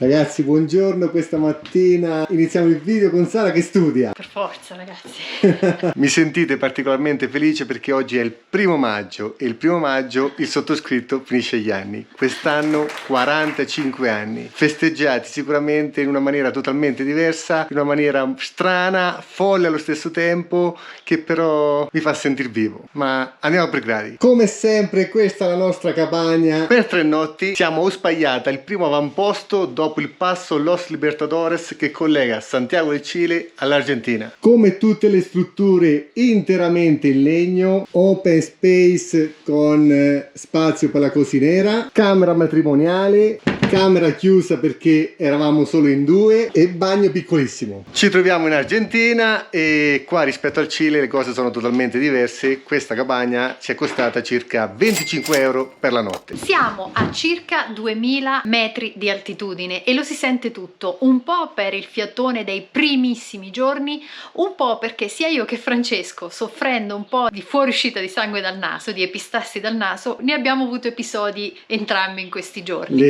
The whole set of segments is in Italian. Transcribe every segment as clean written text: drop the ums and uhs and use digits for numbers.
Ragazzi, buongiorno, questa mattina iniziamo il video con Sara che studia. Per forza, ragazzi. Mi sentite particolarmente felice perché oggi è il 1° maggio e il 1° maggio il sottoscritto finisce gli anni. Quest'anno 45 anni, festeggiati sicuramente in una maniera totalmente diversa, in una maniera strana, folle allo stesso tempo, che però mi fa sentire vivo. Ma andiamo per gradi. Come sempre questa è la nostra cabana. Per 3 notti siamo Uspallata, il primo avamposto dopo il passo Los Libertadores che collega Santiago del Cile all'Argentina. Come tutte le strutture interamente in legno, open space con spazio per la cosinera, camera matrimoniale, camera chiusa perché eravamo solo in 2 e bagno piccolissimo. Ci troviamo in Argentina e qua rispetto al Cile le cose sono totalmente diverse. Questa cabana ci è costata circa 25 euro per la notte. Siamo a circa 2000 metri di altitudine e lo si sente tutto, un po' per il fiatone dei primissimi giorni, un po' perché sia io che Francesco, soffrendo un po' di fuoriuscita di sangue dal naso, di epistassi dal naso, ne abbiamo avuto episodi entrambi in questi giorni.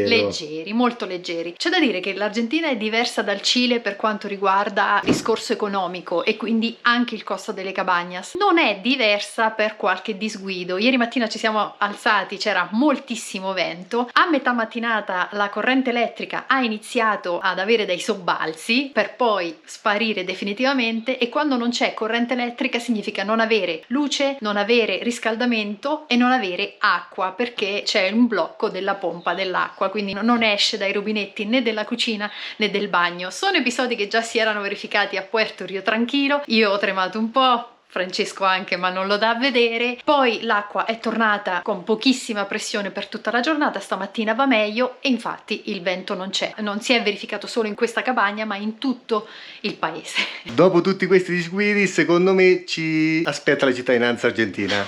Leggeri, molto leggeri. C'è da dire che l'Argentina è diversa dal Cile per quanto riguarda il discorso economico e quindi anche il costo delle cabañas. Non è diversa per qualche disguido. Ieri mattina ci siamo alzati, c'era moltissimo vento. A metà mattinata la corrente elettrica ha iniziato ad avere dei sobbalzi per poi sparire definitivamente, e quando non c'è corrente elettrica significa non avere luce, non avere riscaldamento e non avere acqua, perché c'è un blocco della pompa dell'acqua, quindi non esce dai rubinetti né della cucina né del bagno. Sono episodi che già si erano verificati a Puerto Rio Tranquilo. Io ho tremato un po', Francesco anche, ma non lo dà a vedere. Poi l'acqua è tornata con pochissima pressione per tutta la giornata, stamattina va meglio e infatti il vento non c'è. Non si è verificato solo in questa cabana ma in tutto il paese. Dopo tutti questi disguidi secondo me ci aspetta la cittadinanza argentina.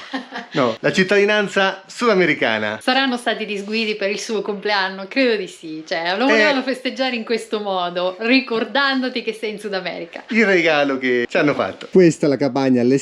No, la cittadinanza sudamericana. Saranno stati disguidi per il suo compleanno? Credo di sì, cioè lo volevano festeggiare in questo modo, ricordandoti che sei in Sud America. Il regalo che ci hanno fatto. Questa è la cabana all'esterno.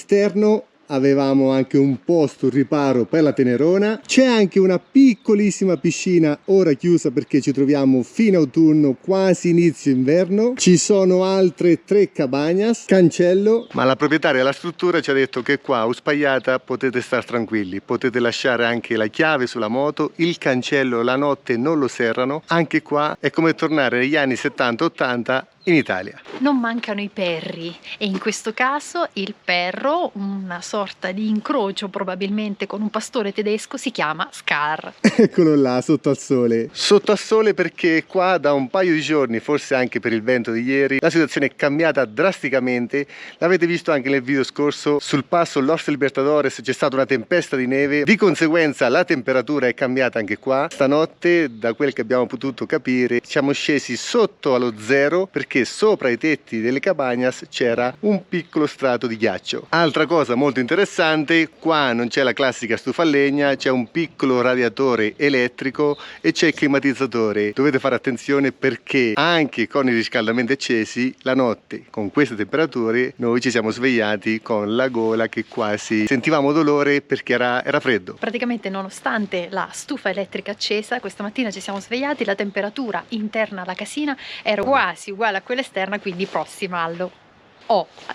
Avevamo anche un posto, un riparo per la Tenerona. C'è anche una piccolissima piscina ora chiusa perché ci troviamo fine autunno, quasi inizio inverno. Ci sono altre 3 cabañas, cancello. Ma la proprietaria della struttura ci ha detto che qua a Uspallata potete stare tranquilli, potete lasciare anche la chiave sulla moto, il cancello la notte non lo serrano. Anche qua è come tornare negli anni 70-80 in Italia. Non mancano i perri e in questo caso il perro, una sorta di incrocio probabilmente con un pastore tedesco, si chiama Scar. Eccolo là sotto al sole. Sotto al sole perché qua da un paio di giorni, forse anche per il vento di ieri, la situazione è cambiata drasticamente. L'avete visto anche nel video scorso, sul passo Los Libertadores c'è stata una tempesta di neve, di conseguenza la temperatura è cambiata anche qua. Stanotte, da quel che abbiamo potuto capire, siamo scesi sotto allo zero perché sopra i tetti delle cabañas c'era un piccolo strato di ghiaccio. Altra cosa molto interessante, qua non c'è la classica stufa a legna, c'è un piccolo radiatore elettrico e c'è il climatizzatore. Dovete fare attenzione perché anche con i riscaldamenti accesi la notte con queste temperature noi ci siamo svegliati con la gola che quasi sentivamo dolore perché era freddo. Praticamente nonostante la stufa elettrica accesa, questa mattina ci siamo svegliati, la temperatura interna alla casina era quasi uguale a quella esterna, quindi prossima allo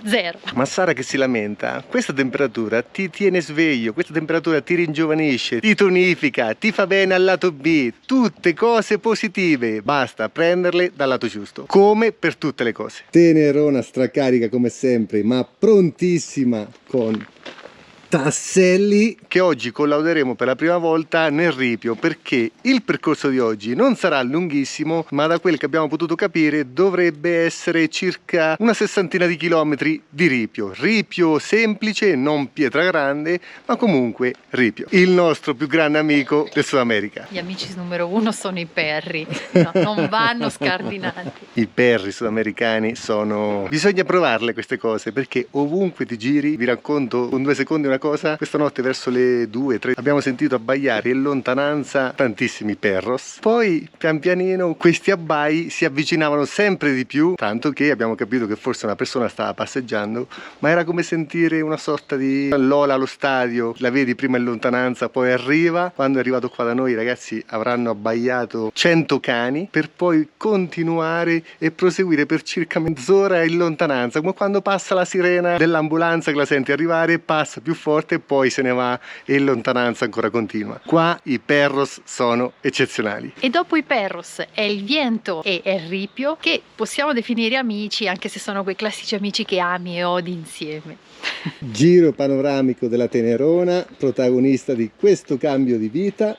zero. Ma Sara che si lamenta, questa temperatura ti tiene sveglio, questa temperatura ti ringiovanisce, ti tonifica, ti fa bene al lato B, tutte cose positive, basta prenderle dal lato giusto, come per tutte le cose. Tenerona stracarica come sempre, ma prontissima con tasselli che oggi collauderemo per la prima volta nel ripio, perché il percorso di oggi non sarà lunghissimo, ma da quel che abbiamo potuto capire dovrebbe essere circa una 60ina di chilometri di ripio semplice, non pietra grande, ma comunque ripio, il nostro più grande amico del Sud America. Gli amici numero 1 sono i perri, no, non vanno scardinati. I perri sudamericani sono... bisogna provarle queste cose perché ovunque ti giri, vi racconto con 2 secondi una cosa, questa notte verso le 2-3 abbiamo sentito abbaiare in lontananza tantissimi perros, poi pian pianino questi abbai si avvicinavano sempre di più, tanto che abbiamo capito che forse una persona stava passeggiando, ma era come sentire una sorta di Lola allo stadio, la vedi prima in lontananza, poi arriva, quando è arrivato qua da noi ragazzi avranno abbaiato 100 cani per poi continuare e proseguire per circa mezz'ora in lontananza, come quando passa la sirena dell'ambulanza che la senti arrivare, passa più forte e poi se ne va e in lontananza ancora continua. Qua i perros sono eccezionali. E dopo i perros è il viento e è il ripio, che possiamo definire amici, anche se sono quei classici amici che ami e odi insieme. Giro panoramico della Tenerona, protagonista di questo cambio di vita.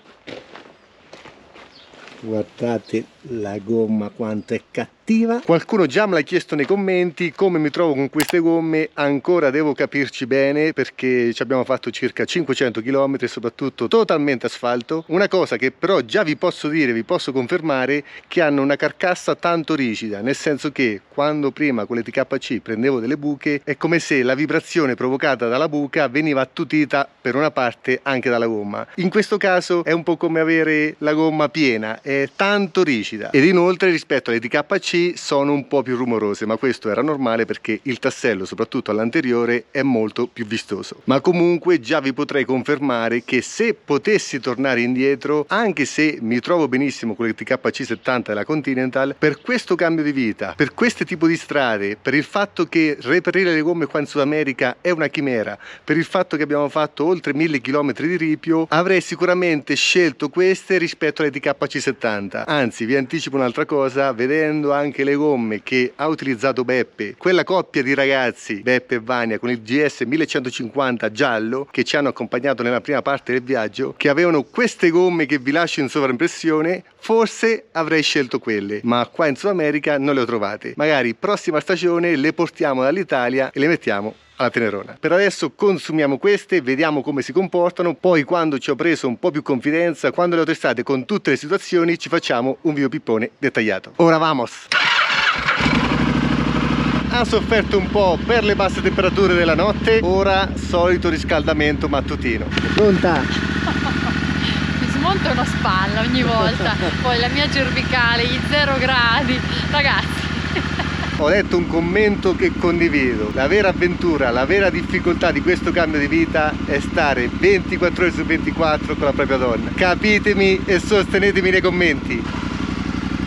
Guardate la gomma quanto è cattiva. Qualcuno già me l'ha chiesto nei commenti come mi trovo con queste gomme, ancora devo capirci bene perché ci abbiamo fatto circa 500 km e soprattutto totalmente asfalto. Una cosa che però già vi posso dire, vi posso confermare, che hanno una carcassa tanto rigida, nel senso che quando prima con le TKC prendevo delle buche è come se la vibrazione provocata dalla buca veniva attutita per una parte anche dalla gomma. In questo caso è un po' come avere la gomma piena, è tanto rigida, ed inoltre rispetto alle TKC sono un po' più rumorose, ma questo era normale perché il tassello soprattutto all'anteriore è molto più vistoso. Ma comunque già vi potrei confermare che se potessi tornare indietro, anche se mi trovo benissimo con le TKC 70 della Continental, per questo cambio di vita, per questo tipo di strade, per il fatto che reperire le gomme qua in Sud America è una chimera, per il fatto che abbiamo fatto oltre 1000 km di ripio, avrei sicuramente scelto queste rispetto alle TKC 70. Anzi, vi anticipo un'altra cosa, vedendo anche le gomme che ha utilizzato Beppe, quella coppia di ragazzi Beppe e Vania con il GS 1150 giallo che ci hanno accompagnato nella prima parte del viaggio, che avevano queste gomme che vi lascio in sovraimpressione, forse avrei scelto quelle, ma qua in Sud America non le ho trovate. Magari prossima stagione le portiamo dall'Italia e le mettiamo alla Tenerona. Per adesso consumiamo queste, vediamo come si comportano, poi quando ci ho preso un po' più confidenza, quando le ho testate con tutte le situazioni, ci facciamo un video pippone dettagliato. Ora vamos! Ha sofferto un po' per le basse temperature della notte, ora solito riscaldamento mattutino. Pronta? Mi smonto una spalla ogni volta, poi la mia cervicale, gli 0 gradi, ragazzi. Ho letto un commento che condivido: la vera avventura, la vera difficoltà di questo cambio di vita è stare 24 ore su 24 con la propria donna. Capitemi e sostenetemi nei commenti.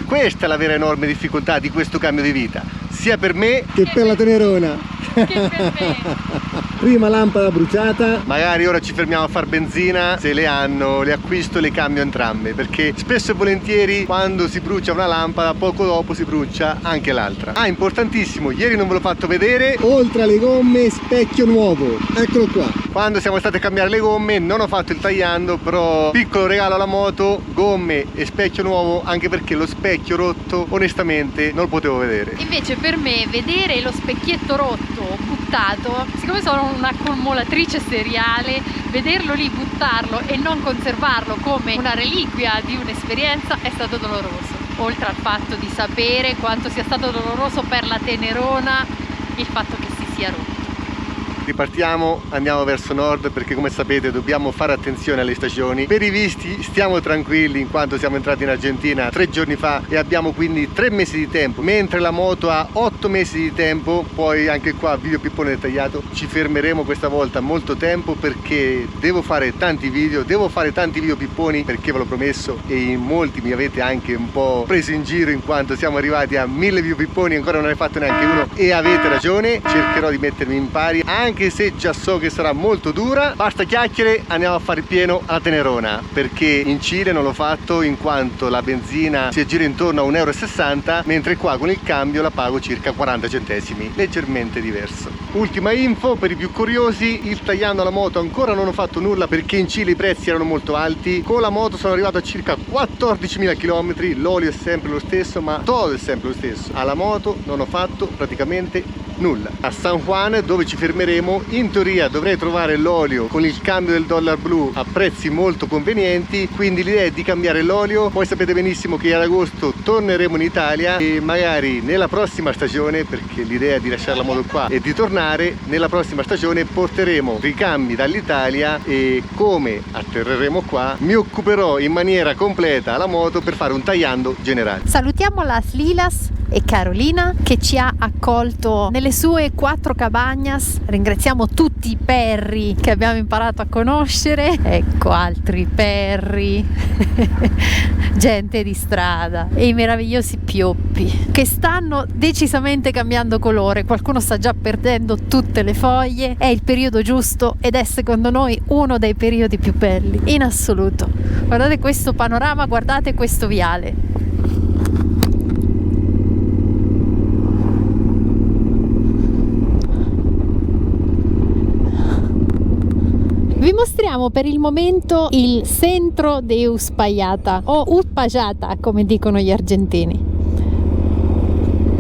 Questa è la vera enorme difficoltà di questo cambio di vita, sia per me che per la Tenerona. Che per me. Prima lampada bruciata, magari ora ci fermiamo a far benzina, se le hanno le acquisto e le cambio entrambe, perché spesso e volentieri quando si brucia una lampada poco dopo si brucia anche l'altra. Ah, importantissimo, ieri non ve l'ho fatto vedere, oltre alle gomme specchio nuovo, eccolo qua. Quando siamo stati a cambiare le gomme non ho fatto il tagliando, però piccolo regalo alla moto, gomme e specchio nuovo, anche perché lo specchio rotto onestamente non lo potevo vedere. Invece per me vedere lo specchietto rotto buttato, siccome sono una accumulatrice seriale, vederlo lì, buttarlo e non conservarlo come una reliquia di un'esperienza è stato doloroso. Oltre al fatto di sapere quanto sia stato doloroso per la Tenerona il fatto che si sia rotto. Ripartiamo, andiamo verso nord perché come sapete dobbiamo fare attenzione alle stagioni. Per i visti stiamo tranquilli in quanto siamo entrati in Argentina 3 giorni fa e abbiamo quindi 3 mesi di tempo, mentre la moto ha 8 mesi di tempo. Poi anche qua video pippone dettagliato, ci fermeremo questa volta molto tempo perché devo fare tanti video, pipponi perché ve l'ho promesso e in molti mi avete anche un po' preso in giro in quanto siamo arrivati a 1000 video pipponi, ancora non ne ho fatto neanche uno e avete ragione, cercherò di mettermi in pari anche se già so che sarà molto dura. Basta chiacchiere, andiamo a fare il pieno alla Tenerona perché in Cile non l'ho fatto in quanto la benzina si aggira intorno a 1,60 €, mentre qua con il cambio la pago circa 40 centesimi, leggermente diverso. Ultima info per i più curiosi, il tagliando alla moto ancora non ho fatto nulla perché in Cile i prezzi erano molto alti. Con la moto sono arrivato a circa 14.000 km, l'olio è sempre lo stesso ma tutto è sempre lo stesso. Alla moto non ho fatto praticamente nulla. A San Juan, dove ci fermeremo, in teoria dovrei trovare l'olio con il cambio del dollaro blu a prezzi molto convenienti, quindi l'idea è di cambiare l'olio. Poi sapete benissimo che ad agosto torneremo in Italia e magari nella prossima stagione, perché l'idea di lasciare la moto qua e di tornare, nella prossima stagione porteremo ricambi dall'Italia e come atterreremo qua mi occuperò in maniera completa la moto per fare un tagliando generale. Salutiamo Las Lilas e Carolina che ci ha accolto nelle sue 4 cabañas. Ringraziamo tutti i perri che abbiamo imparato a conoscere. Ecco altri perri, gente di strada e i meravigliosi pioppi che stanno decisamente cambiando colore. Qualcuno sta già perdendo tutte le foglie. È il periodo giusto ed è secondo noi uno dei periodi più belli in assoluto. Guardate questo panorama, guardate questo viale. Vi mostriamo per il momento il centro di Uspallata o Uspallata come dicono gli argentini.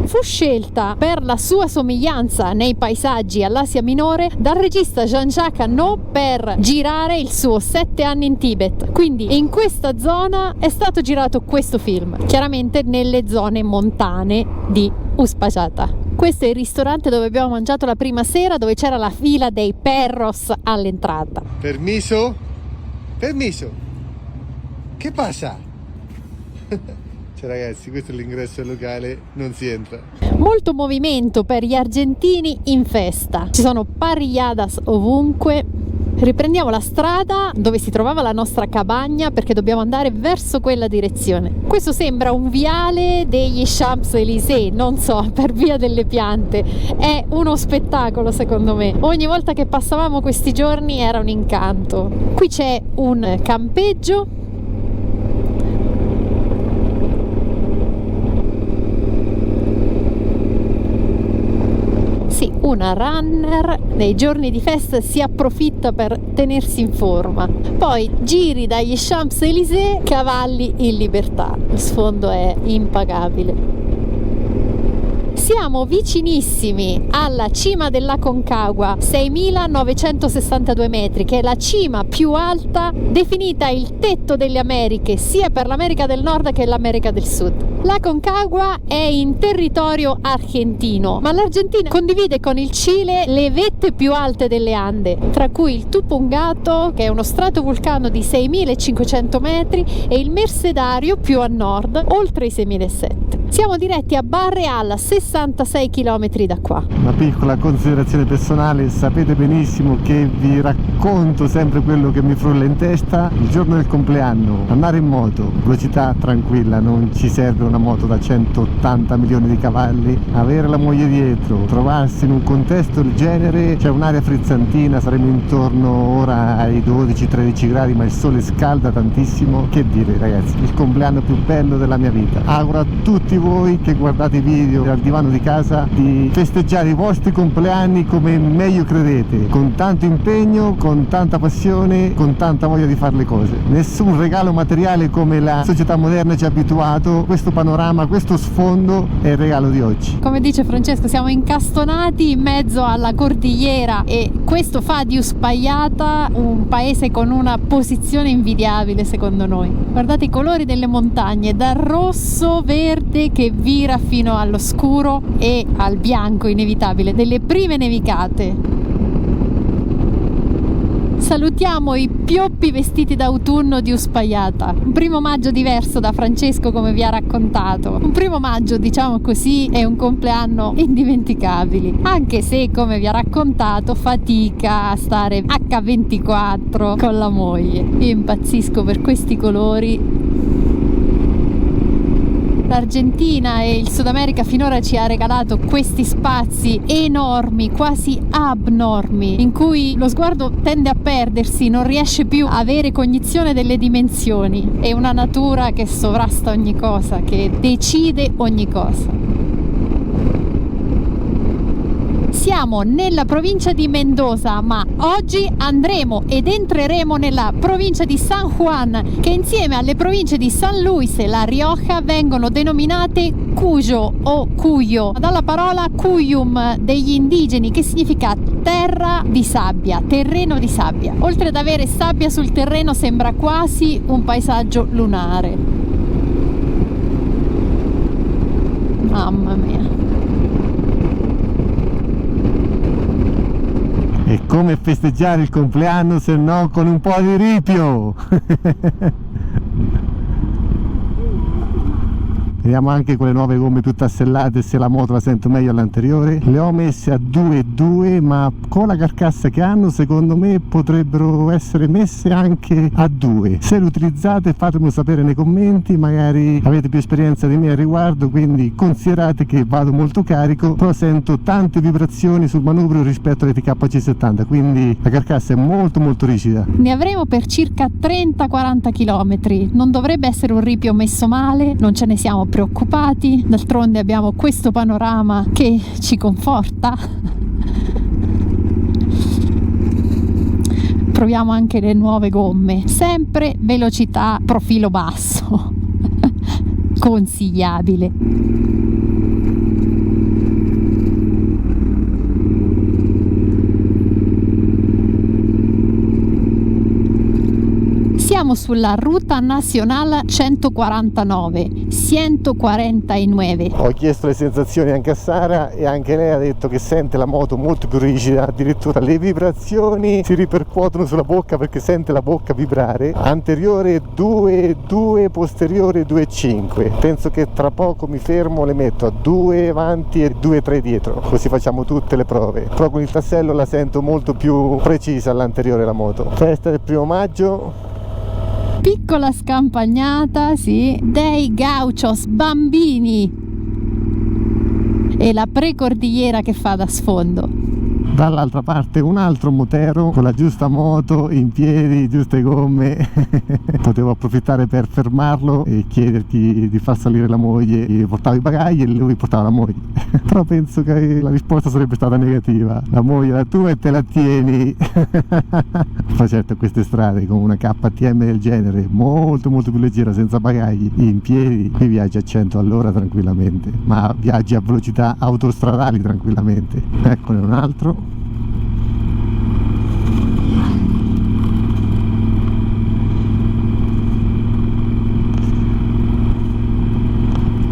Fu scelta per la sua somiglianza nei paesaggi all'Asia Minore dal regista Jean-Jacques Annaud per girare il suo 7 anni in Tibet. Quindi in questa zona è stato girato questo film, chiaramente nelle zone montane di Uspallata. Questo è il ristorante dove abbiamo mangiato la prima sera, dove c'era la fila dei perros all'entrata. Permiso? Permiso? Che passa? Cioè ragazzi, questo è l'ingresso del locale, non si entra. Molto movimento per gli argentini in festa. Ci sono parrilladas ovunque. Riprendiamo la strada dove si trovava la nostra cabagna perché dobbiamo andare verso quella direzione. Questo sembra un viale degli Champs-Élysées, non so, per via delle piante. È uno spettacolo secondo me. Ogni volta che passavamo questi giorni era un incanto. Qui c'è un campeggio. Una runner nei giorni di festa si approfitta per tenersi in forma. Poi giri dagli Champs-Élysées, cavalli in libertà. Lo sfondo è impagabile. Siamo vicinissimi alla cima dell'Aconcagua, 6.962 metri, che è la cima più alta, definita il tetto delle Americhe, sia per l'America del Nord che l'America del Sud. L'Aconcagua è in territorio argentino, ma l'Argentina condivide con il Cile le vette più alte delle Ande, tra cui il Tupungato, che è uno stratovulcano di 6.500 metri, e il Mercedario più a nord, oltre i 6.700. Siamo diretti a Barreal, 66 km da qua. Una piccola considerazione personale: sapete benissimo che vi racconto sempre quello che mi frulla in testa. Il giorno del compleanno, andare in moto, velocità tranquilla, non ci serve una moto da 180 milioni di cavalli, avere la moglie dietro, trovarsi in un contesto del genere, c'è un'aria frizzantina, saremo intorno ora ai 12-13 gradi, ma il sole scalda tantissimo. Che dire ragazzi, il compleanno più bello della mia vita. Auguro a tutti voi che guardate i video dal divano di casa di festeggiare i vostri compleanni come meglio credete, con tanto impegno, con tanta passione, con tanta voglia di fare le cose. Nessun regalo materiale come la società moderna ci ha abituato. Questo panorama, questo sfondo è il regalo di oggi. Come dice Francesco, siamo incastonati in mezzo alla cordigliera e questo fa di Uspallata un paese con una posizione invidiabile secondo noi. Guardate i colori delle montagne, dal rosso, verde che vira fino allo scuro e al bianco inevitabile delle prime nevicate. Salutiamo i pioppi vestiti d'autunno di Uspallata. Un primo maggio diverso da Francesco, come vi ha raccontato. Un primo maggio, diciamo così, è un compleanno indimenticabile. Anche se, come vi ha raccontato, fatica a stare H24 con la moglie. Io impazzisco per questi colori. L'Argentina e il Sud America finora ci ha regalato questi spazi enormi, quasi abnormi, in cui lo sguardo tende a perdersi, non riesce più a avere cognizione delle dimensioni. È una natura che sovrasta ogni cosa, che decide ogni cosa. Siamo nella provincia di Mendoza, ma oggi andremo ed entreremo nella provincia di San Juan, che insieme alle province di San Luis e La Rioja vengono denominate Cuyo o Cuyo, dalla parola cuyum degli indigeni, che significa terra di sabbia, terreno di sabbia. Oltre ad avere sabbia sul terreno, sembra quasi un paesaggio lunare. Mamma mia. E come festeggiare il compleanno se no con un po' di ripio? Vediamo anche con le nuove gomme più tassellate se la moto la sento meglio all'anteriore. Le ho messe a 2,2, ma con la carcassa che hanno secondo me potrebbero essere messe anche a 2. Se le utilizzate fatemelo sapere nei commenti, magari avete più esperienza di me al riguardo, quindi considerate che vado molto carico, però sento tante vibrazioni sul manubrio rispetto alle TKC70, quindi la carcassa è molto rigida. Ne avremo per circa 30-40 km, non dovrebbe essere un ripio messo male, non ce ne siamo preoccupati, d'altronde abbiamo questo panorama che ci conforta. Proviamo anche le nuove gomme, sempre velocità profilo basso, consigliabile. Siamo sulla Ruta Nacional 149, 149. Ho chiesto le sensazioni anche a Sara e anche lei ha detto che sente la moto molto più rigida, addirittura le vibrazioni si ripercuotono sulla bocca perché sente la bocca vibrare. Anteriore 2,2, posteriore 2,5. Penso che tra poco mi fermo, le metto a 2 avanti e 2,3 dietro, così facciamo tutte le prove. Però con il tassello la sento molto più precisa all'anteriore la moto. Festa del 1° maggio. Piccola scampagnata, sì, dei gauchos bambini e la precordigliera che fa da sfondo. Dall'altra parte un altro motero con la giusta moto, in piedi, giuste gomme. Potevo approfittare per fermarlo e chiedergli di far salire la moglie. Io portavo i bagagli e lui portava la moglie. Però penso che la risposta sarebbe stata negativa. La moglie la tua e te la tieni. Ma certo, queste strade con una KTM del genere molto più leggera, senza bagagli, in piedi, qui viaggi a 100 all'ora tranquillamente, ma viaggi a velocità autostradali tranquillamente. Eccone un altro.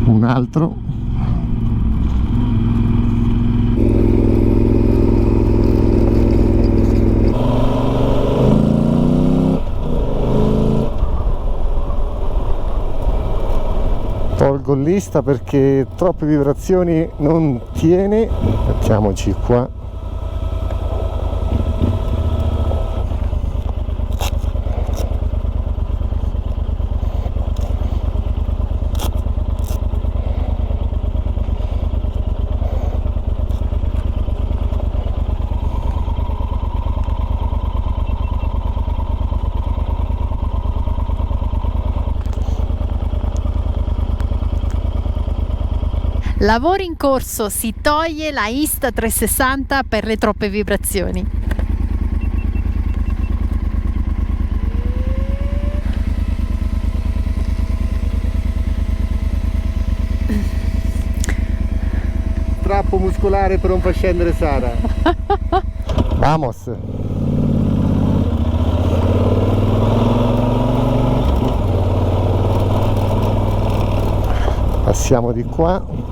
Un altro. Tolgo il lista perché troppe vibrazioni non tiene. Mettiamoci qua. Lavoro in corso, si toglie la Insta360 per le troppe vibrazioni. Strappo muscolare per non far scendere Sara. Vamos. Passiamo di qua.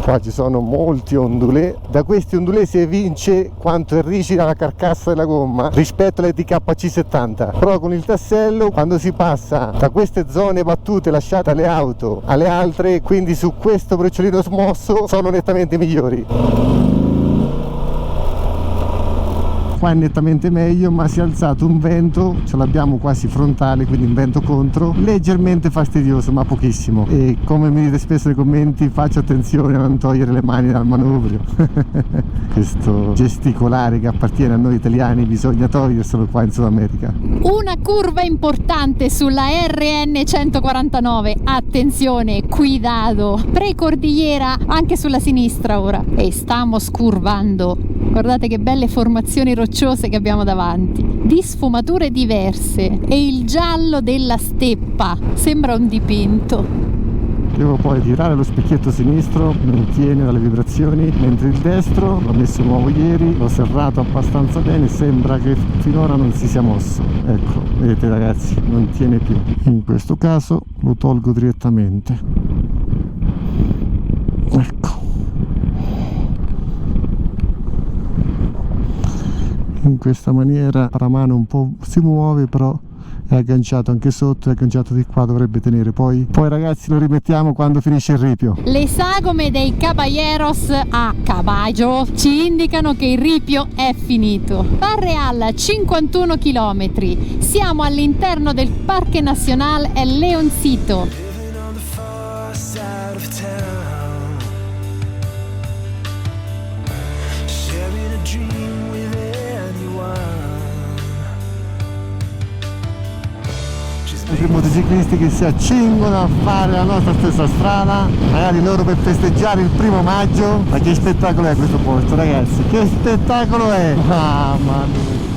Qua ci sono molti ondulé. Da questi ondulé si evince quanto è rigida la carcassa della gomma rispetto alle TKC70. Però con il tassello, quando si passa da queste zone battute lasciate alle auto alle altre, quindi su questo brecciolino smosso, sono nettamente migliori. qua è nettamente meglio, ma si è alzato un vento, ce l'abbiamo quasi frontale, quindi un vento contro, leggermente fastidioso ma pochissimo. E come mi dite spesso nei commenti, faccio attenzione a non togliere le mani dal manubrio. Questo gesticolare che appartiene a noi italiani bisogna toglierselo qua in Sud America. Una curva importante sulla RN 149, attenzione, cuidado, precordigliera anche sulla sinistra ora, e stiamo scurvando. Guardate che belle formazioni rocciose che abbiamo davanti, di sfumature diverse, e il giallo della steppa sembra un dipinto. Devo poi tirare lo specchietto sinistro, non tiene dalle vibrazioni, mentre il destro l'ho messo nuovo ieri, l'ho serrato abbastanza bene, sembra che finora non si sia mosso. Ecco, vedete ragazzi, non tiene più. In questo caso lo tolgo direttamente. Ecco. In questa maniera la paramano un po' si muove, però è agganciato anche sotto, è agganciato di qua, dovrebbe tenere. Poi ragazzi lo rimettiamo quando finisce il ripio. Le sagome dei caballeros a caballo ci indicano che il ripio è finito. Barreal 51 km, siamo all'interno del Parque Nacional El Leoncito. I motociclisti che si accingono a fare la nostra stessa strada, magari loro per festeggiare il 1° maggio. Ma che spettacolo è questo posto, ragazzi, che spettacolo è, mamma mia.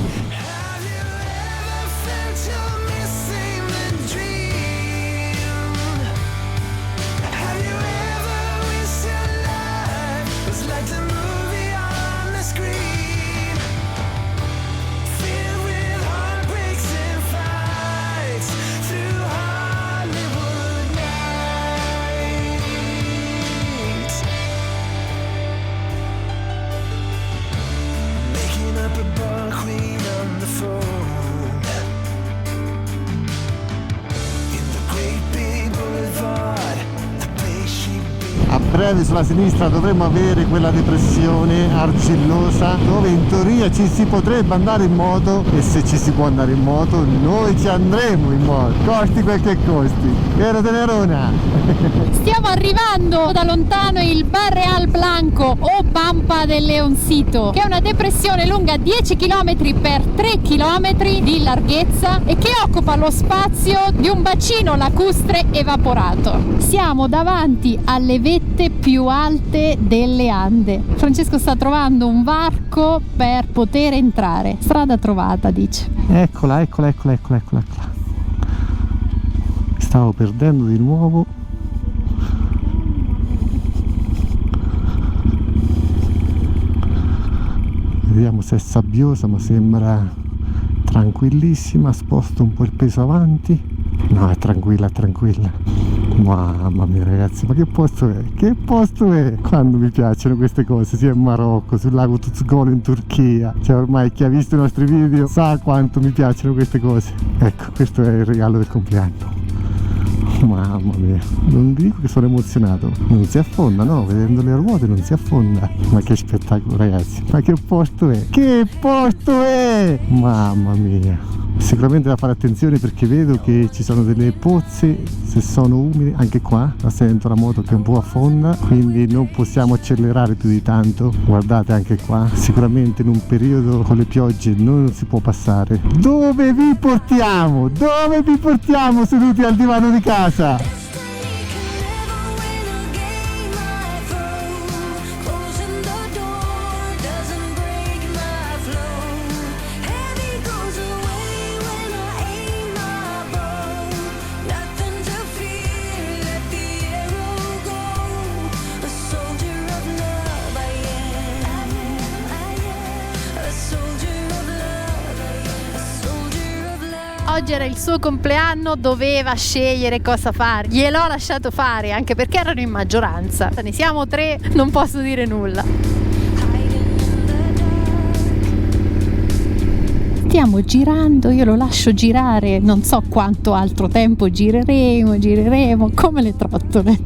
A breve sulla sinistra dovremmo avere quella depressione argillosa dove in teoria ci si potrebbe andare in moto, e se ci si può andare in moto noi ci andremo in moto, costi quel che costi, vero Tenerona? Stiamo arrivando da lontano il Barreal Blanco o Pampa del Leoncito, che è una depressione lunga 10 km per 3 km di larghezza e che occupa lo spazio di un bacino lacustre evaporato. Siamo davanti alle vette più alte delle Ande. Francesco sta trovando un varco per poter entrare. Strada trovata, dice. Eccola. Stavo perdendo di nuovo. Vediamo se è sabbiosa, ma sembra tranquillissima. Sposto un po' il peso avanti. No, è tranquilla. Mamma mia ragazzi, ma che posto è? Che posto è? Quando mi piacciono queste cose, sia in Marocco, sul lago Tuzgolo in Turchia. Cioè ormai chi ha visto i nostri video sa quanto mi piacciono queste cose. Ecco, questo è il regalo del compleanno. Mamma mia, non dico che sono emozionato. Non si affonda, no, vedendo le ruote non si affonda. Ma che spettacolo ragazzi, ma che posto è? Che posto è? Mamma mia. Sicuramente da fare attenzione perché vedo che ci sono delle pozze, se sono umide, anche qua la sento la moto che un po' affonda, quindi non possiamo accelerare più di tanto. Guardate anche qua, sicuramente in un periodo con le piogge non si può passare. Dove vi portiamo? Dove vi portiamo seduti al divano di casa? Oggi era il suo compleanno, doveva scegliere cosa fare. Gliel'ho lasciato fare, anche perché erano in maggioranza. Ne siamo 3, non posso dire nulla. Stiamo girando, io lo lascio girare, non so quanto altro tempo gireremo come le trottole.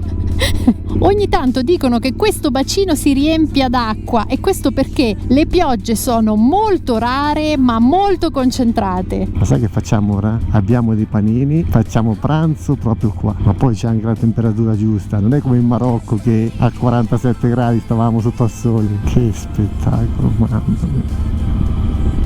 Ogni tanto dicono che questo bacino si riempia d'acqua, e questo perché le piogge sono molto rare ma molto concentrate. Ma sai che facciamo ora? Abbiamo dei panini, facciamo pranzo proprio qua, ma poi c'è anche la temperatura giusta, non è come in Marocco che a 47 gradi stavamo sotto al sole. Che spettacolo, mamma mia.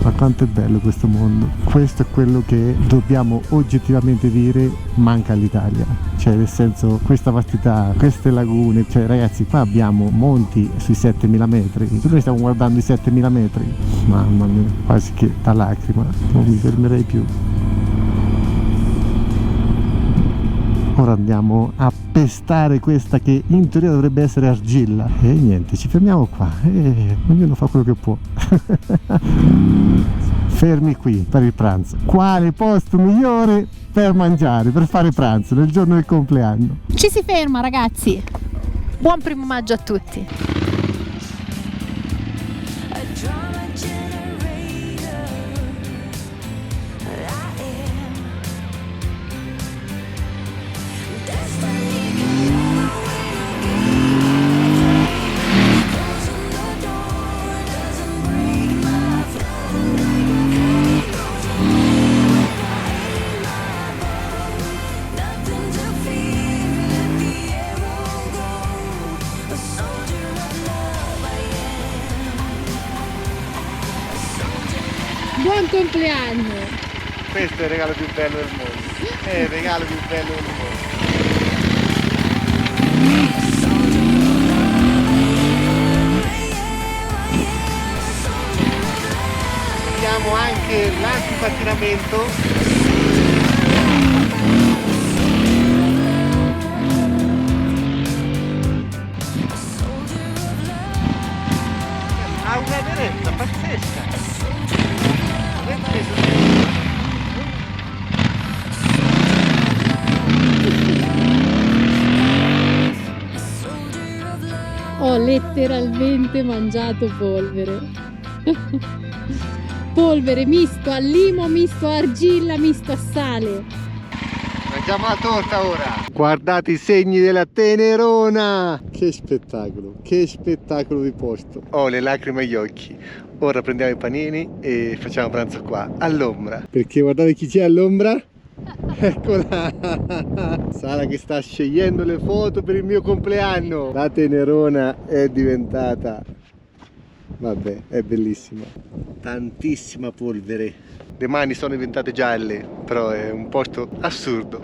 Ma quanto è bello questo mondo. Questo è quello che dobbiamo oggettivamente dire manca all'Italia, cioè nel senso, questa vastità, queste lagune, cioè ragazzi, qua abbiamo monti sui 7000 metri, noi stiamo guardando i 7000 metri, mamma mia, quasi che da lacrima, non mi fermerei più. Ora andiamo a pestare questa che in teoria dovrebbe essere argilla, e niente, ci fermiamo qua e ognuno fa quello che può. Fermi qui per il pranzo. Quale posto migliore per mangiare, per fare pranzo nel giorno del compleanno? Ci si ferma, ragazzi. Buon primo maggio a tutti. Buon compleanno! Questo è il regalo più bello del mondo. È il regalo più bello del mondo. Vediamo anche l'antipattinamento. Ha una aderenza pazzesca. Ho letteralmente mangiato polvere. Polvere misto a limo, misto a argilla, misto a sale. Mangiamo la torta ora. Guardate i segni della Tenerona. Che spettacolo di posto. Ho le lacrime agli occhi. Ora prendiamo i panini e facciamo pranzo qua, all'ombra. Perché guardate chi c'è all'ombra. Eccola. Sara che sta scegliendo le foto per il mio compleanno. La Tenerona è diventata, vabbè, è bellissima. Tantissima polvere. Le mani sono diventate gialle, però è un posto assurdo,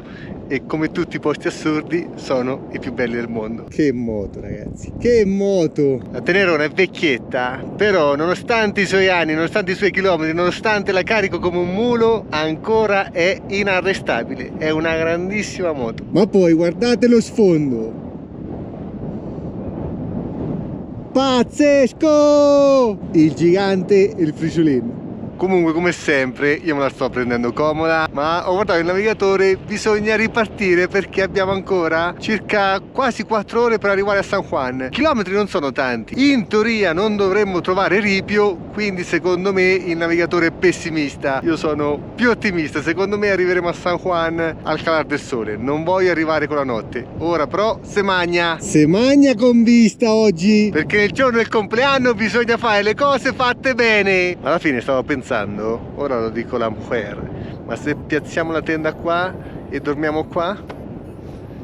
e come tutti i posti assurdi sono i più belli del mondo. Che moto, ragazzi, che moto! La Tenerona è vecchietta, però nonostante i suoi anni, nonostante i suoi chilometri, nonostante la carico come un mulo, ancora è inarrestabile. È una grandissima moto. Ma poi guardate lo sfondo, pazzesco! Il gigante e il friciolino. Comunque, come sempre, io me la sto prendendo comoda, ma ho guardato il navigatore, bisogna ripartire perché abbiamo ancora circa quasi 4 ore per arrivare a San Juan. Chilometri non sono tanti, in teoria non dovremmo trovare ripio, quindi secondo me il navigatore è pessimista. Io sono più ottimista, secondo me arriveremo a San Juan al calar del sole, non voglio arrivare con la notte. Ora però se magna con vista oggi, perché nel giorno del compleanno bisogna fare le cose fatte bene. Alla fine stavo pensando, ora lo dico la mujer, ma se piazziamo la tenda qua e dormiamo qua,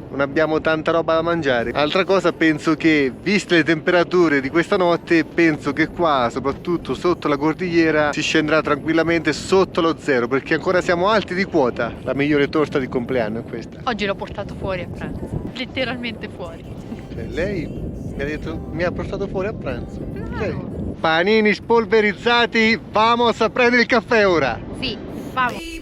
non abbiamo tanta roba da mangiare. Altra cosa, penso che, viste le temperature di questa notte, penso che qua, soprattutto sotto la cordigliera, si scenderà tranquillamente sotto lo zero, perché ancora siamo alti di quota. La migliore torta di compleanno è questa. Oggi l'ho portato fuori a pranzo, letteralmente fuori. Cioè, lei mi ha detto, mi ha portato fuori a pranzo. No. Panini spolverizzati, vamos a prendere il caffè ora. Sì, vamos.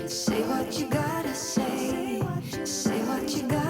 Say what you gotta say, say what you gotta